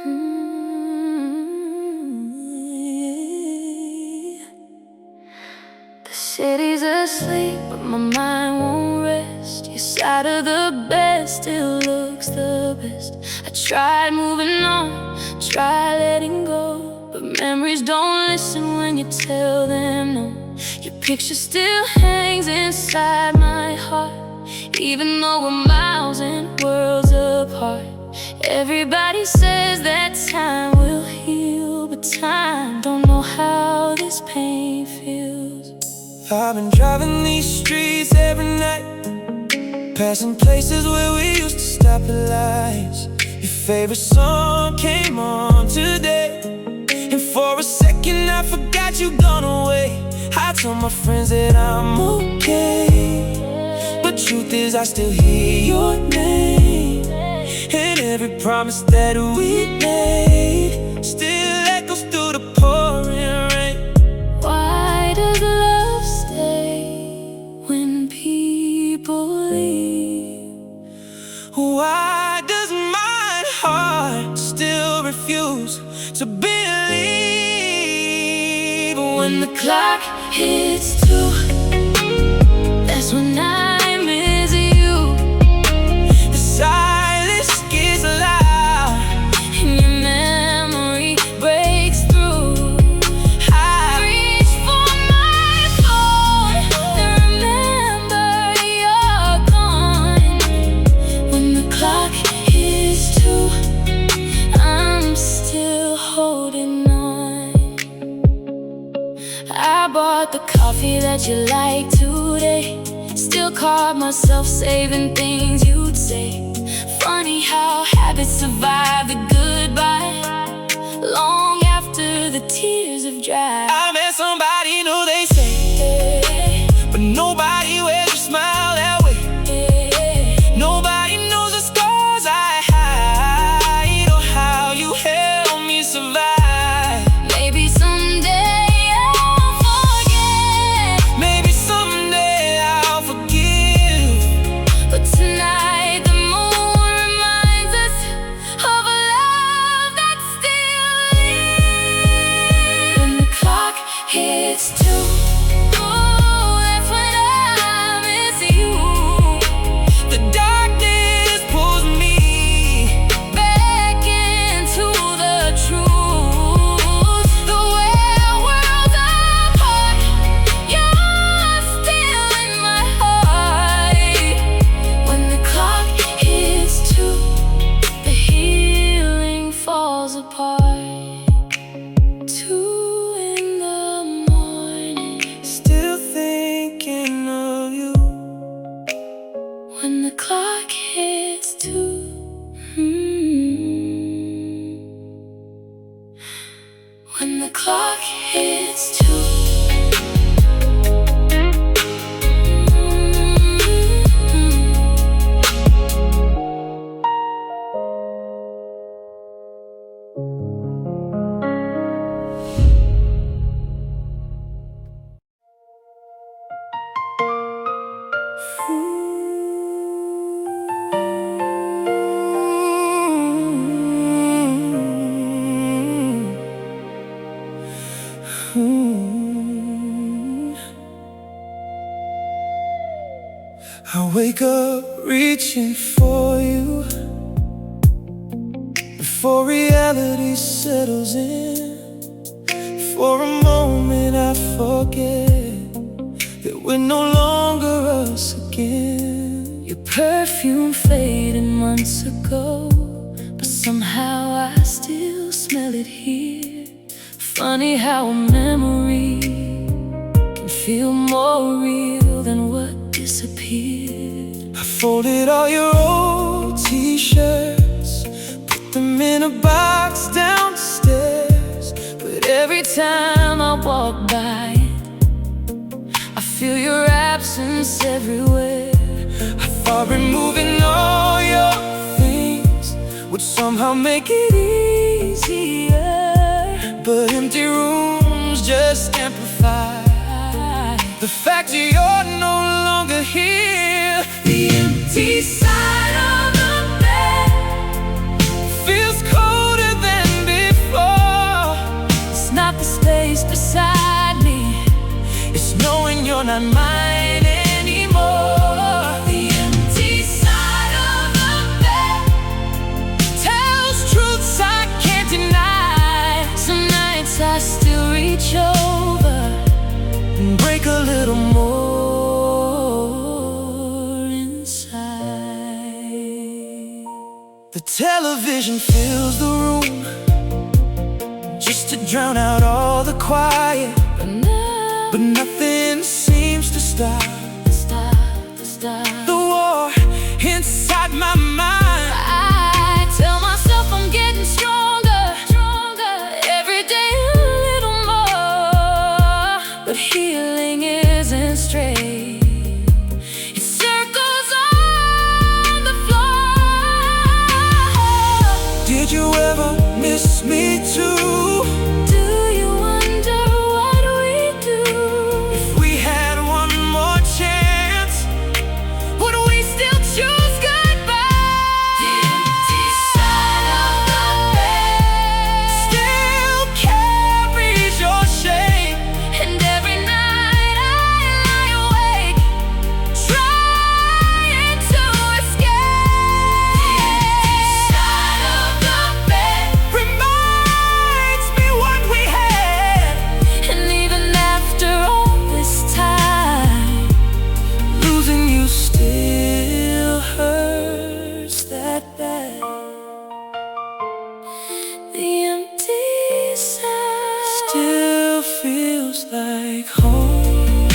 The city's asleep, but my mind won't rest. Your side of the bed still looks the best. I tried moving on, tried letting go, but memories don't listen when you tell them no. Your picture still hangs inside my heart, even though we're miles and worlds apart. Everybody says that time will heal, but time don't know how this pain feels. I've been driving these streets every night, passing places where we used to stop at lights. Your favorite song came on today, and for a second I forgot you gone away. I told my friends that I'm okay, but truth is I still hear your name, and every promise that we made still echoes through the pouring rain. Why does love stay when people leave? Why does my heart still refuse to believe? When the clock hits 2, that's when I miss you. The silence gets loud, and your memory breaks through. I reach for my phone to remember you're gone. When the clock hits 2, I'm still holding on. I bought the coffee that you like today, still caught myself saving things you'd say. Funny how habits survive the goodbye long after the tears have dried. I met somebody new, they say, but nobody wears your smile that way. Nobody knows the scars I hide, or how you help me survive. Maybe someday I'll forget, Maybe someday I'll forgive, but tonight the moon reminds us of a love that still lives. When the clock hits 2, oh, that's when I miss you. the darkness pulls me Back into the truth, the way worlds apart, you're still in my heart. When the clock hits 2, the healing falls apart. 2 in the morning, still thinking of you. when the clock hits 2. When the clock hits 2. I wake up reaching for you before reality settles in. For a moment I forget that we're no longer us again. Your perfume faded months ago, but somehow I still smell it here. Funny how a memory can feel more real than what disappeared. I folded all your old t-shirts, put them in a box downstairs, but Every time I walk by it, I feel your absence everywhere. I thought removing all your things would somehow make it easier, but empty rooms just amplify the fact that you're no longer here. The empty side of the bed Feels colder than Television fills the room just to drown out all the quiet, but nothing seems to stop the war inside my mind. I tell myself I'm getting stronger, every day a little more, but healing isn't straight. It circles on the floor. Did you ever miss me too? The empty side still feels like home.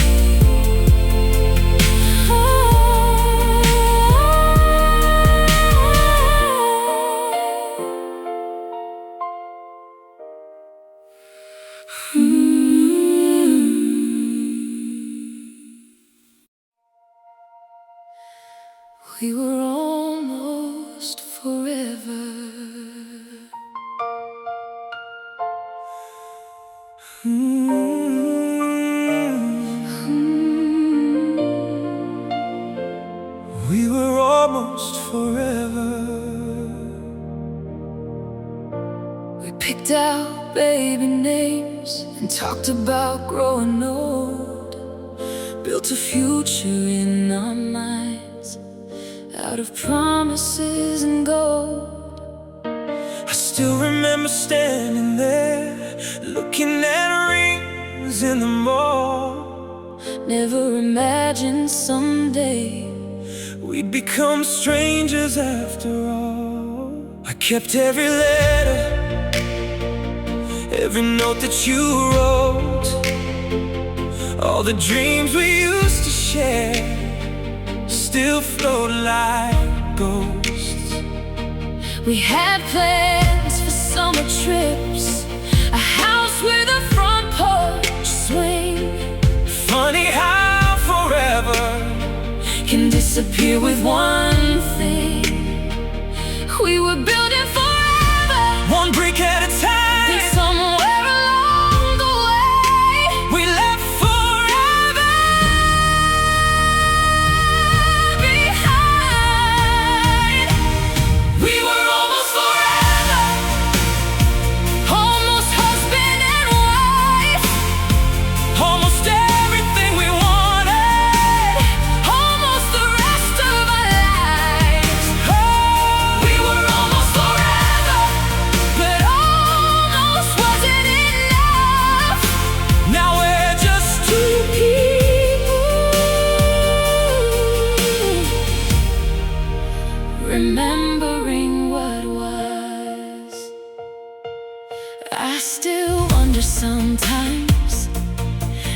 We were almost forever. We were almost forever. We picked out baby names and talked about growing old. Built a future in our minds out of promises and gold. I still remember standing there, looking at rings in the mall. Never imagined someday we'd become strangers after all. I kept every letter, every note that you wrote. All the dreams we used to share still float like ghosts. We had plans for summer trips, a house with a front porch swing. Funny how forever can disappear with one thing. We were building forever, one brick at a time, and somewhere along the way we left forever behind. We were almost forever, almost husband and wife, almost everything we wanted, almost the rest of our lives. oh, We were almost forever, but almost wasn't enough. now we're just two remembering what was. I still wonder sometimes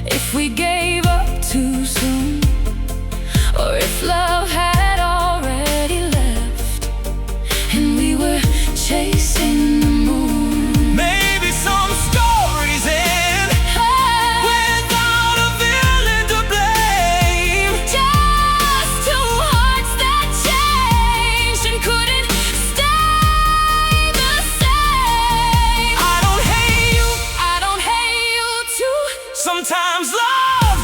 if we gave up too soon, or if love had already left and we were chasing the moon. Maybe some stories end without a villain to blame. Just two hearts that changed and couldn't stay the same. I don't hate you, I don't hate you too. sometimes love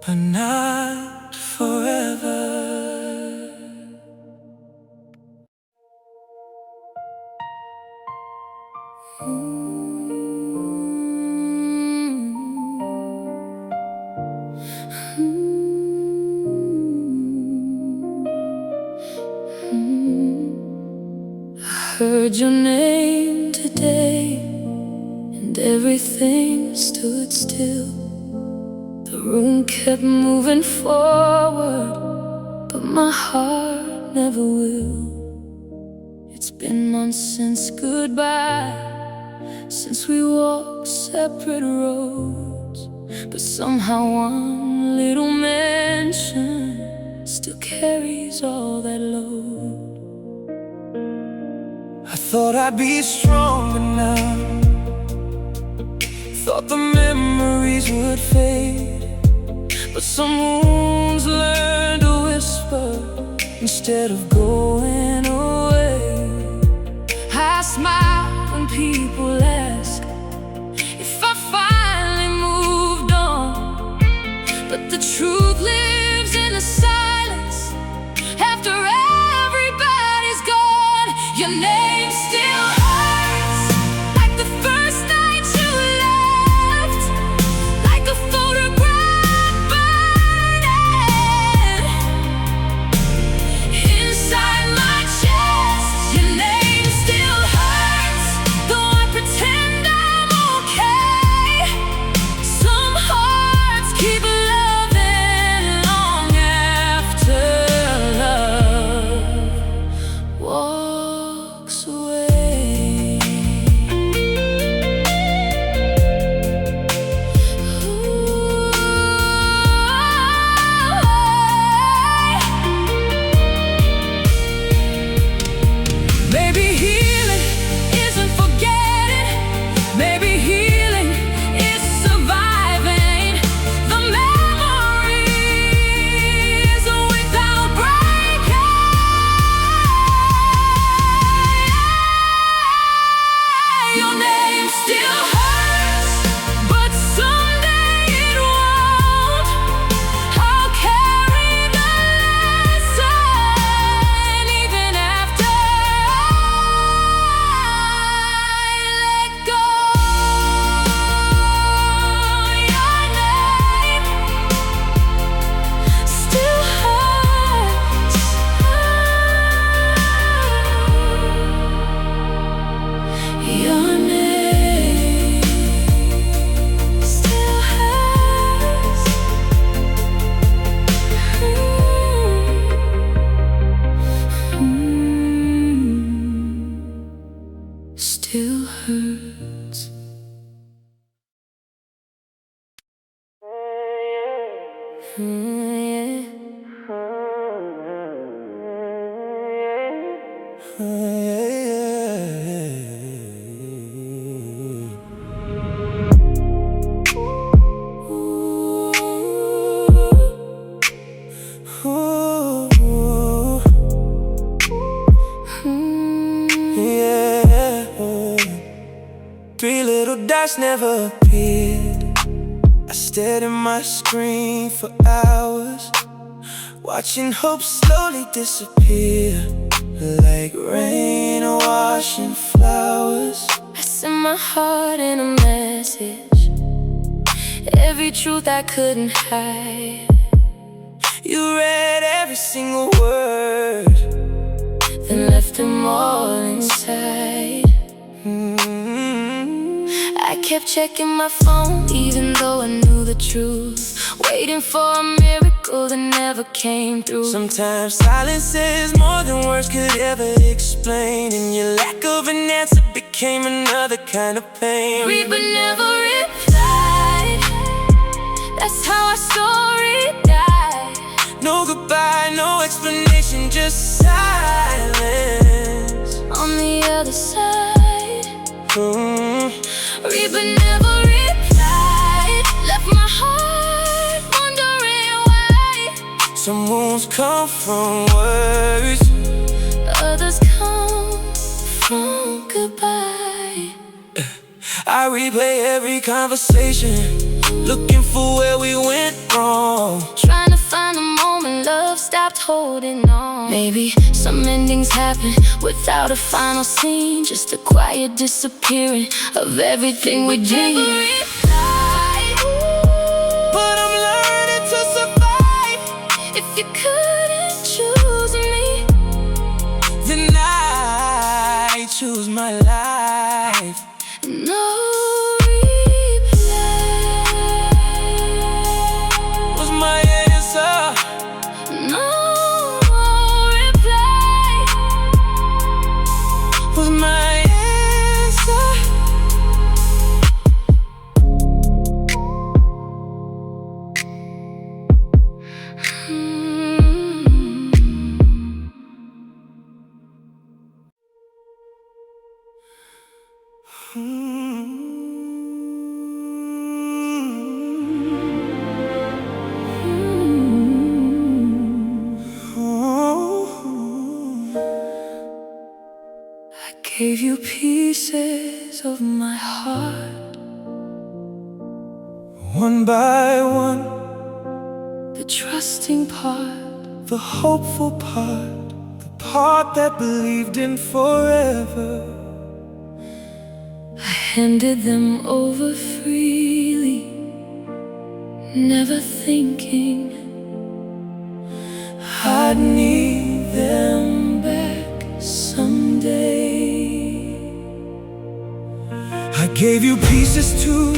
but not forever. Heard your name today, and everything stood still. The room kept moving forward, but my heart never will. It's been months since goodbye, since we walked separate roads, but somehow one little mention still carries all that load. I thought I'd be stronger now, thought the memories would fade, but some wounds learn to whisper instead of going away. I smile when people ask if I finally moved on, but the truth lives in the silence after everybody's gone. Your name still hurts, like the first night you left, like a photograph burning inside my chest. Your name still hurts, though I pretend I'm okay. Some hearts keep loving long after love walks away. Maybe healing isn't forgetting, maybe healing is surviving the memories without breaking. Your name still hurts, but someday it won't. I'll carry the lesson even after I let go. Your name still hurts. Your name still hurts. Still hurts. Ooh, yeah. Three little dots never appeared. I stared at my screen for hours, watching hope slowly disappear, like rain washing flowers. I sent my heart in a message, every truth I couldn't hide. You read every single word, then left them all inside. I kept checking my phone even though I knew the truth, waiting for a miracle that never came through. Sometimes silence is more than words could ever explain, and your lack of an answer became another kind of pain. Read but never replied, that's how our story died. No goodbye, no explanation, just silence. On the other side, read but never replied, left my heart wondering why. Some wounds come from words, others come from goodbye. I replay every conversation, looking for where we went wrong. holding on. Maybe some endings happen without a final scene, just a quiet disappearing of everything we did. But I'm learning to survive. If you couldn't choose me, then I choose my life. no replay Was my answer. no more replay Was my answer. I gave you pieces of my heart, One by one, the trusting part, the hopeful part, the part that believed in forever. I handed them over freely, never thinking I'd need them back someday. I gave you pieces too,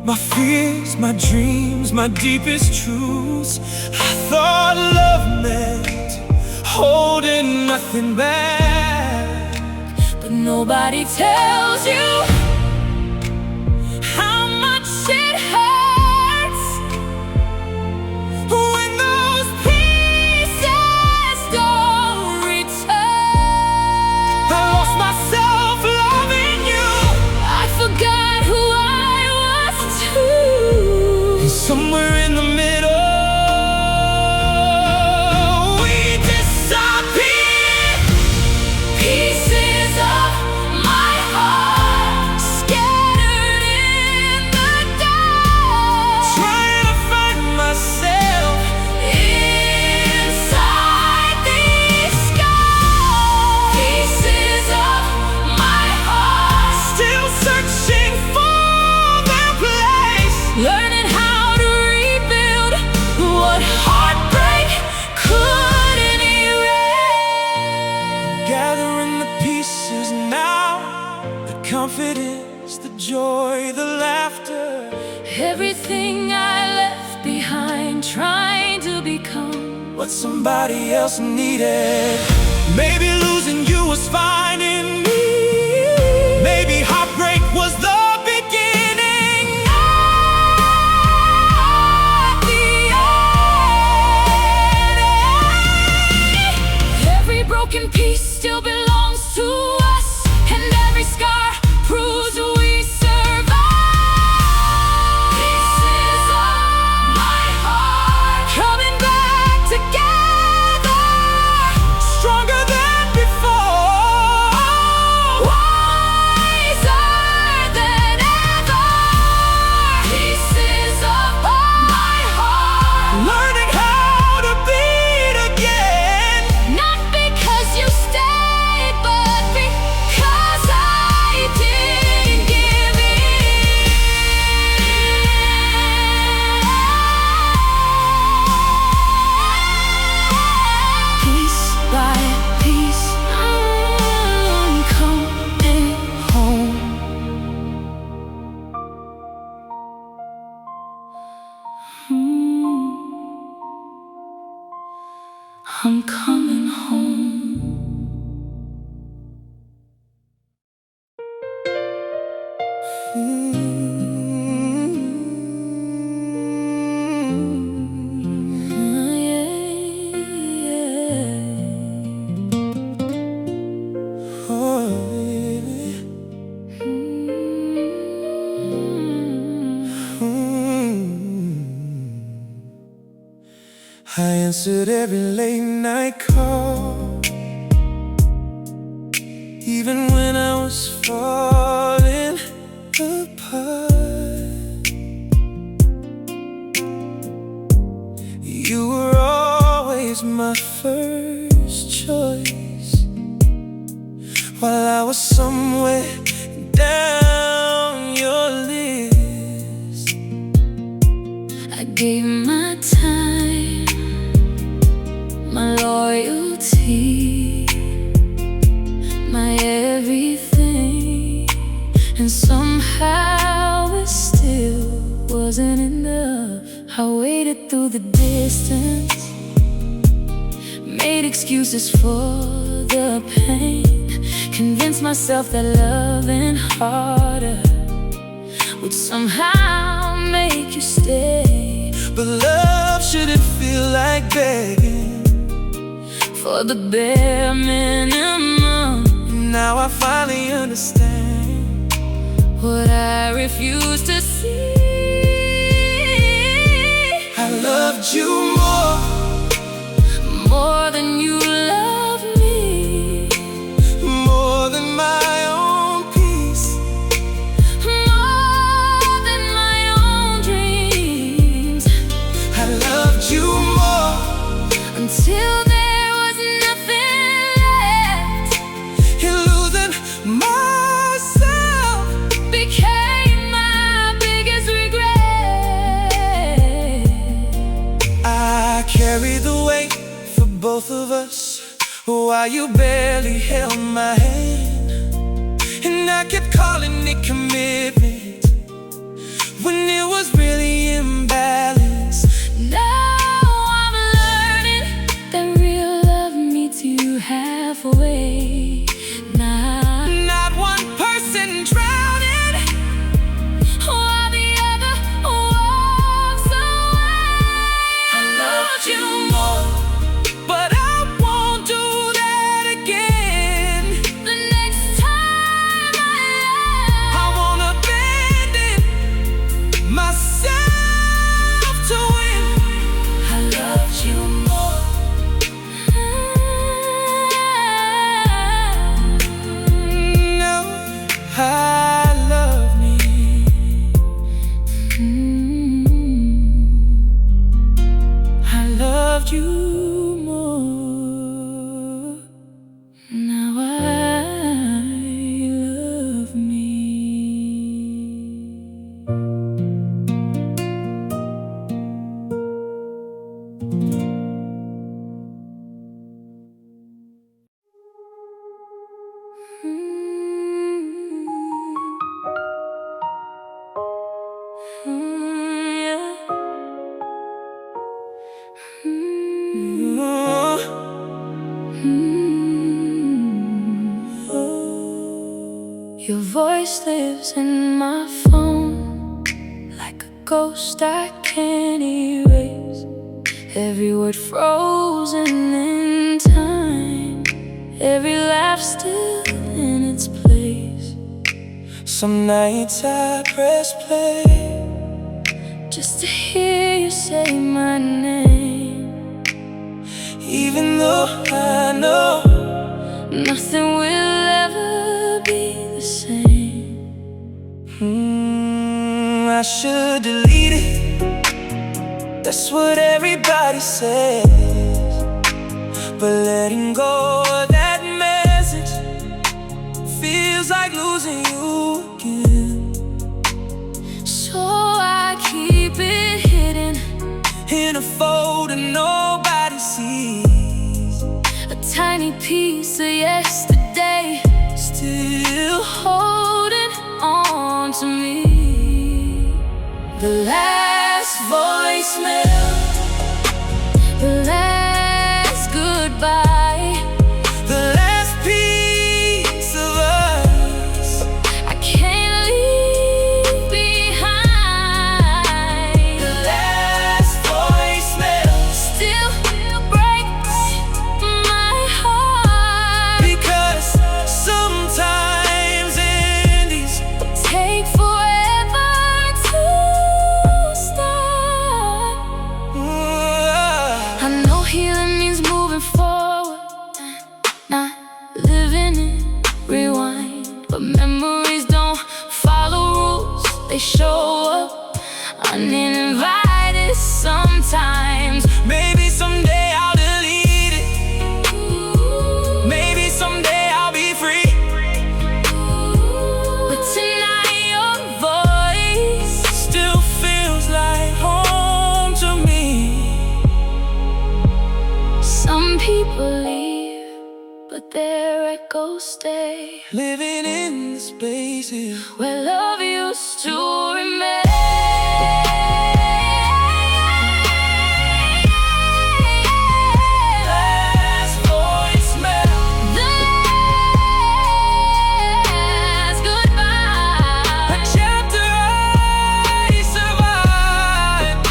my fears, my dreams, my deepest truths. I thought love meant holding nothing back, But nobody tells you how much it hurts when those pieces don't return. I lost myself loving you. I forgot who I was too. Somewhere in the middle, we disappeared. Pieces of my heart scattered in the dark, Trying to find myself. inside these scars. Pieces of my heart Still searching for their place. learning how to rebuild what heartbreak couldn't erase. Gathering the pieces now, the confidence, the joy, the laughter. Everything I left behind, trying to become What somebody else needed. Maybe losing you was finding me. Maybe heartbreak was the beginning. at the end. Every broken piece still belongs to us, and every scar proves we survived. Pieces of my heart coming back together, Stronger than before. wiser than ever. Pieces of my heart, Learning how to beat again. not because you stayed, but because I didn't give in. Piece by piece, I'm coming home. I'm coming home. I answered every late night call, even when I was falling apart. You were always was my first choice, while I was somewhere down your list. I gave my time, my loyalty, my everything, and somehow it still wasn't enough. I waited through the distance, made excuses for the pain, convinced myself that loving harder would somehow make you stay. But love shouldn't feel like begging for the bare minimum. Now I finally understand what I refused to see. I loved you more than you love me, more than my own peace, more than my own dreams. I loved you more until there was nothing left, and losing myself became my biggest regret. I carry the weight for both of us while you barely held my hand, and I kept calling it commitment when it was really imbalance. Now I'm learning that real love meets you halfway. Not one person drowning while the other walks away. I loved you more, but I won't do that again. The next time I won't abandon myself to win. I loved you more. Now I love me. I loved you more. Now I love me. Your voice lives in my phone like a ghost I can't erase. Every word frozen in time, every laugh still in its place. Some nights I press play just to hear you say my name, even though I know nothing will ever be the same. I should delete it, that's what everybody says. But letting go of that message feels like losing you again. So I keep it hidden in a folder nobody sees, a tiny piece of yesterday still holding on to me. The last voicemail, the last goodbye, the last piece of us I can't leave behind. the last voicemail Still breaks my heart, because sometimes endings take forever to start. I know healing means moving forward, not living in rewind. But memories don't follow rules, they show up uninvited sometimes. maybe someday I'll delete stay, living in the spaces where love used to remain. Last voicemail, Last goodbye, a chapter I survived,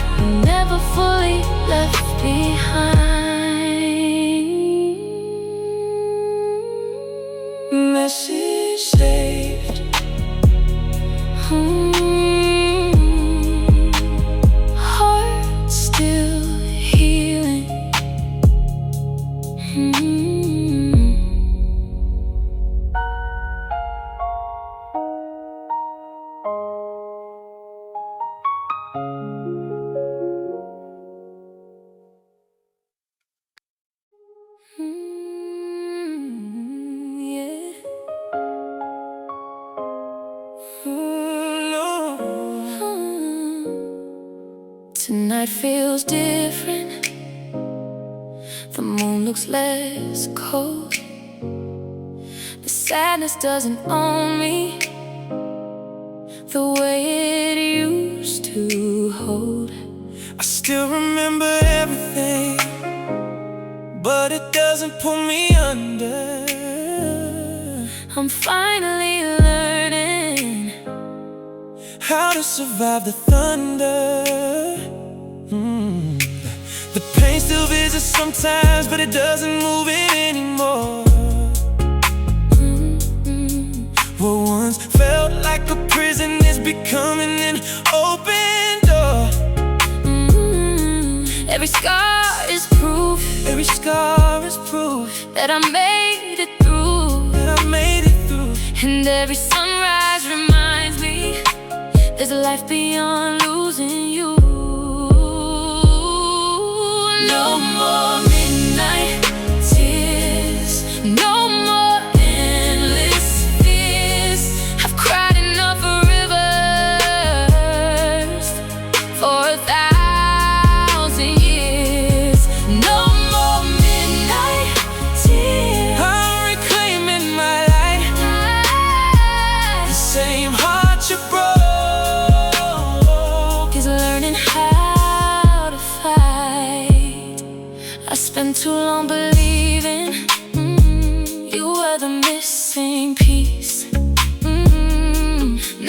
never fully left behind. message saved. Heart still healing. Yeah. No. Tonight feels different. The moon looks less cold. The sadness doesn't own me the way it used to hold. I still remember everything, but it doesn't pull me under. I'm finally learning How to survive the thunder. The pain still visits sometimes, but it doesn't move it anymore. What once felt like a prison is becoming an open door. Every scar is proof, Every scar is proof that I made it through. that I made it through. And every sunrise reminds me there's a life beyond losing you. No more midnight tears, no more endless fears. I've cried enough rivers for 1,000 years. No more midnight tears. I'm reclaiming my light. The same heart you broke Is learning how to fight. I spent too long believing you were the missing piece.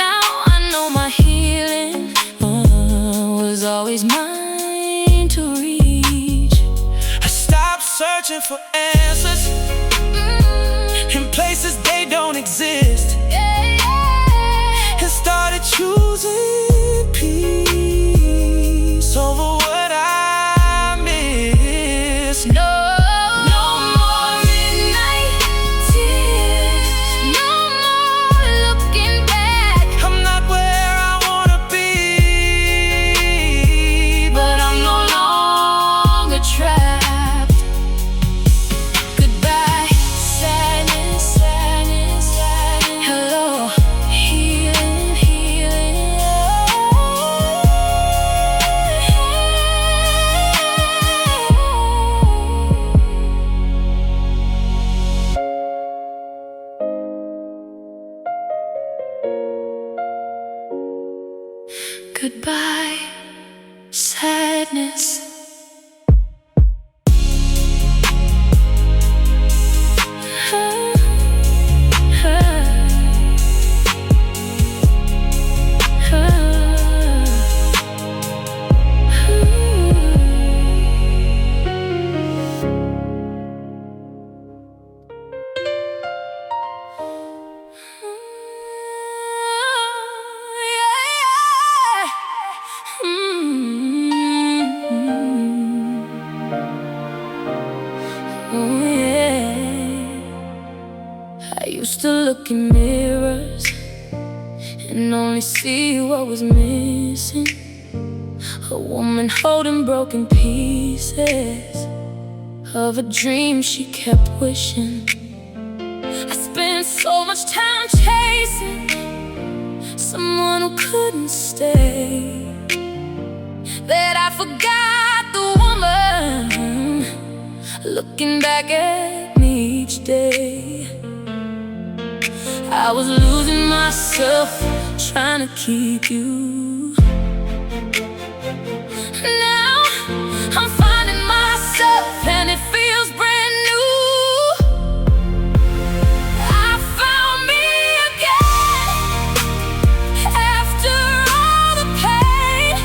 Now I know my healing was always mine to reach. I stopped searching for answers in places they don't exist, and started choosing peace over what I miss. No more midnight tears, no more looking back. I'm not where I wanna be, But I'm no longer trapped. Goodbye, sadness, sadness, sadness. Hello, healing, healing. Goodbye, sadness. Oh yeah. I used to look in mirrors and only see what was missing. A woman holding broken pieces of a dream she kept wishing. I spent so much time chasing someone who couldn't stay that I forgot the woman looking back at me each day. I was losing myself trying to keep you. Now I'm finding myself and it feels brand new. I found me again after all the pain,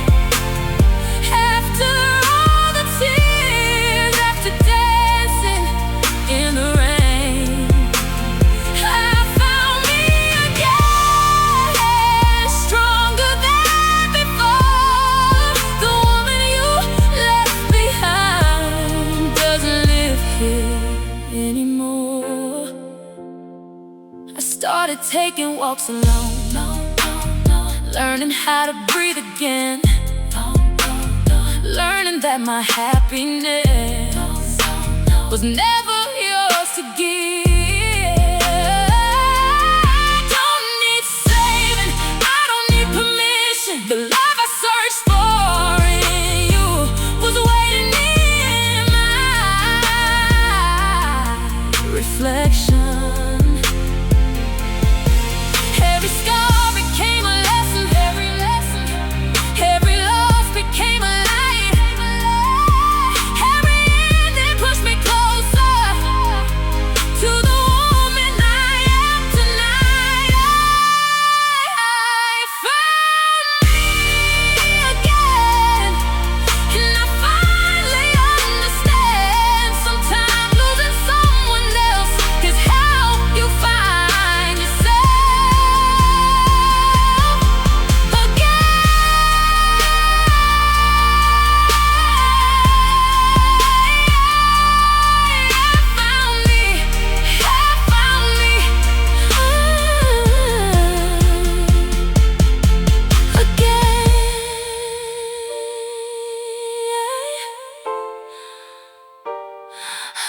after all the tears, after dancing in the rain. I found me again, stronger than before. The woman you left behind doesn't live here anymore. I started taking walks alone, learning how to breathe again, learning that my happiness was never yours to give. I don't need saving, I don't need permission. The love I searched for in you was waiting in my reflection. Every scar became a lesson, every lesson, every loss became a light. Every ending pushed me closer to the woman I am tonight. I found me again, and I finally understand. Sometimes losing someone else is how you find yourself again.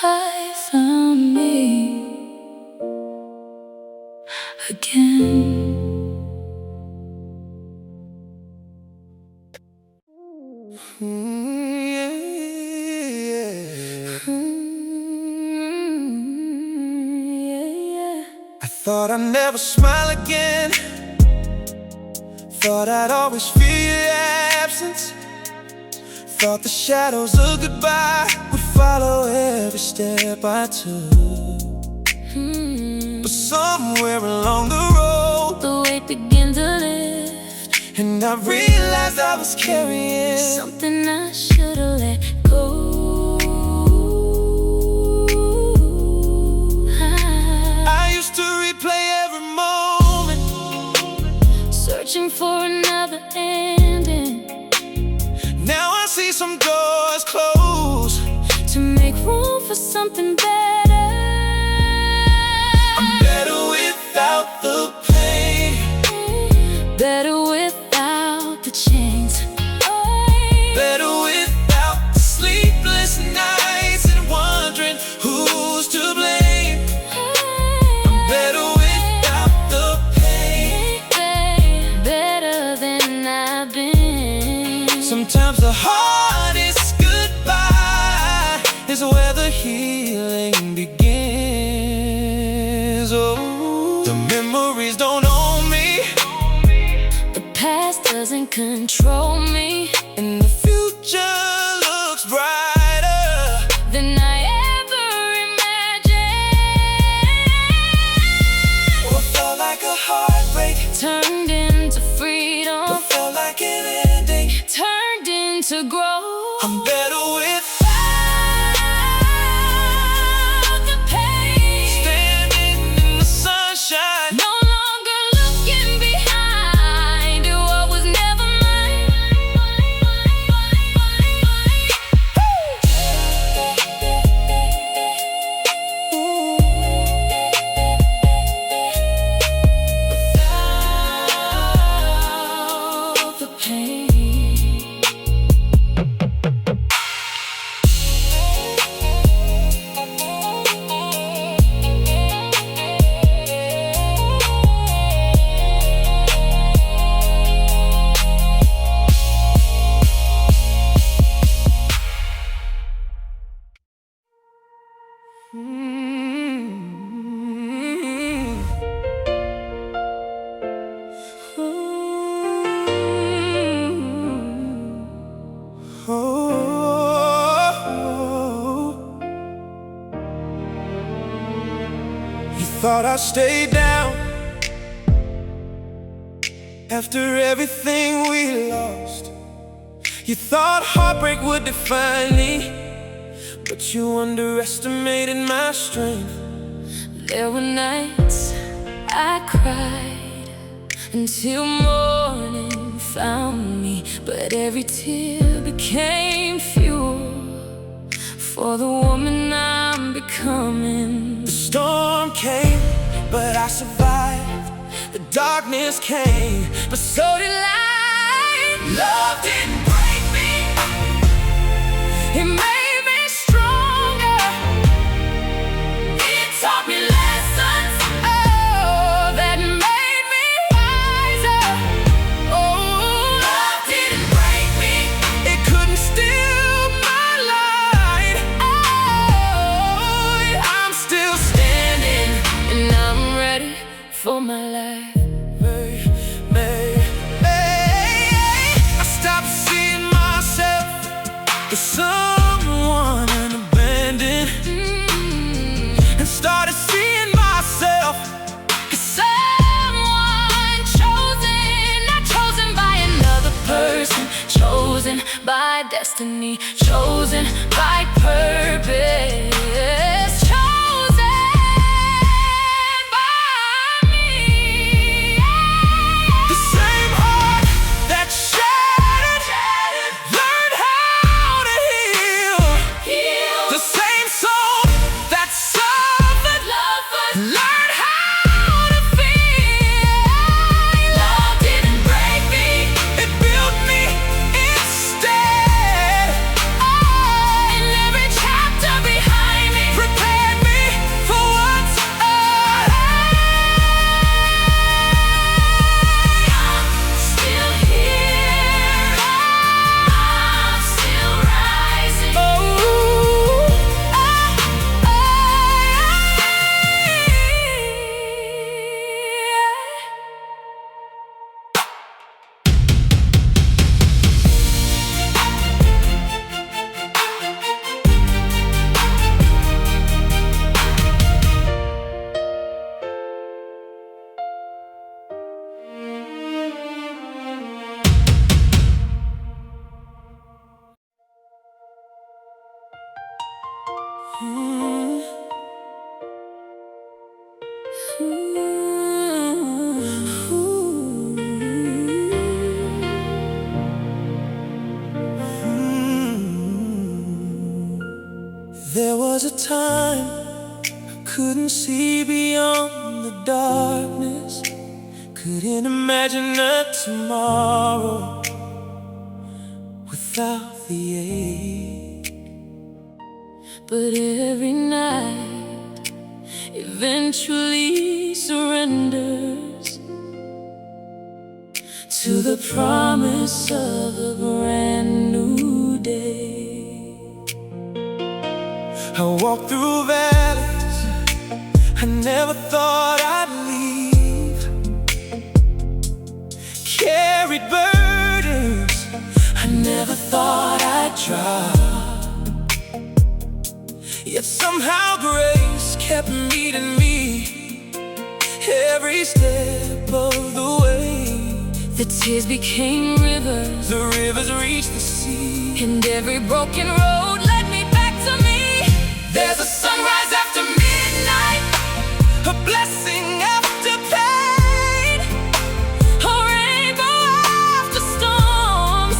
I found me again. I thought I'd never smile again. Thought I'd always feel your absence. Thought the shadows of goodbye would follow every step I took. But somewhere along the road, The weight began to lift, and I realized I was carrying something I should've let go. I used to replay every moment, Searching for another ending, now I see some doors close. to make room for something better. I'm better without the pain, Better without the chains. better without the sleepless nights and wondering who's to blame. I'm better without the pain. Better than I've been. Sometimes the hardest goodbye is where the healing begins. Oh, the memories don't own me, The past doesn't control me and the future looks brighter than I ever imagined. what felt like a heartbreak, Turned into freedom, what felt like an ending. turned into growth. I'm better without the pain. standing in the sunshine. No longer looking behind what was never mine. Without the pain. thought I'd stay down after everything we lost. You thought heartbreak would define me, but you underestimated my strength. There were nights I cried until morning found me, but every tear became fuel for the woman I'm becoming. The storm came, but I survived. The darkness came, but so did light. Love didn't break me, It made me stronger. it taught me lessons. Oh, that made me wiser. Oh, Love didn't break me, it couldn't steal my light. oh, I'm still standing. and I'm ready for my life. I stopped seeing myself as someone abandoned, and started seeing myself As someone chosen, not chosen by another person, chosen by destiny, chosen by purpose, chosen by me. the same heart that shattered, learned how to heal. The same soul that suffered, learned how to feel. Love didn't break me, It built me instead. and every chapter behind me Prepared me for what's ahead. still here, I'm still rising. There was a time I couldn't see beyond the darkness, couldn't imagine a tomorrow without the ache. But every night eventually surrenders to the promise of a brand new day. I walked through valleys I never thought I'd leave, carried burdens I never thought I'd drop. Yet somehow grace kept meeting me every step of the way. The tears became rivers, The rivers reached the sea, and every broken road led me back to me. there's a sunrise after midnight, a blessing after pain, A rainbow after storms,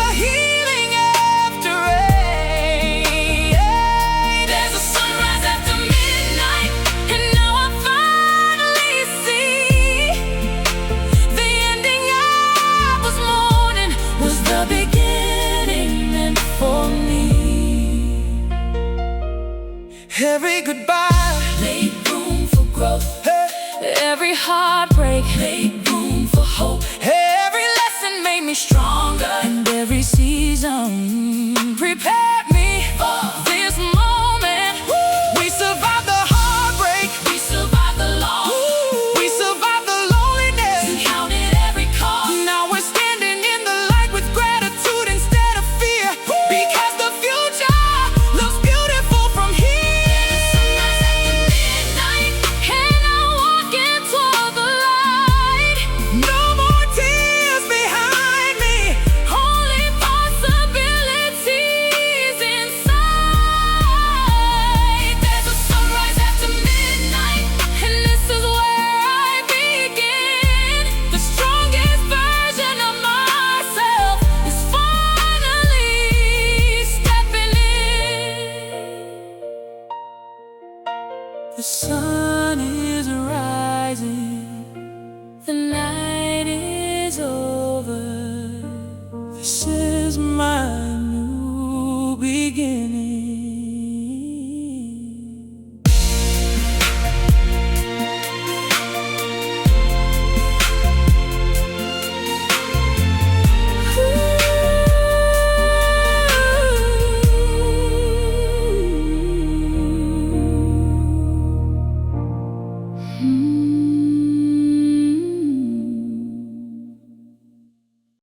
a healing after rain. there's a sunrise after midnight, and now I finally see the ending I was mourning was the beginning meant for me. Every goodbye Made room for growth, hey, every heartbreak made room for hope, every lesson made me stronger, and every season prepared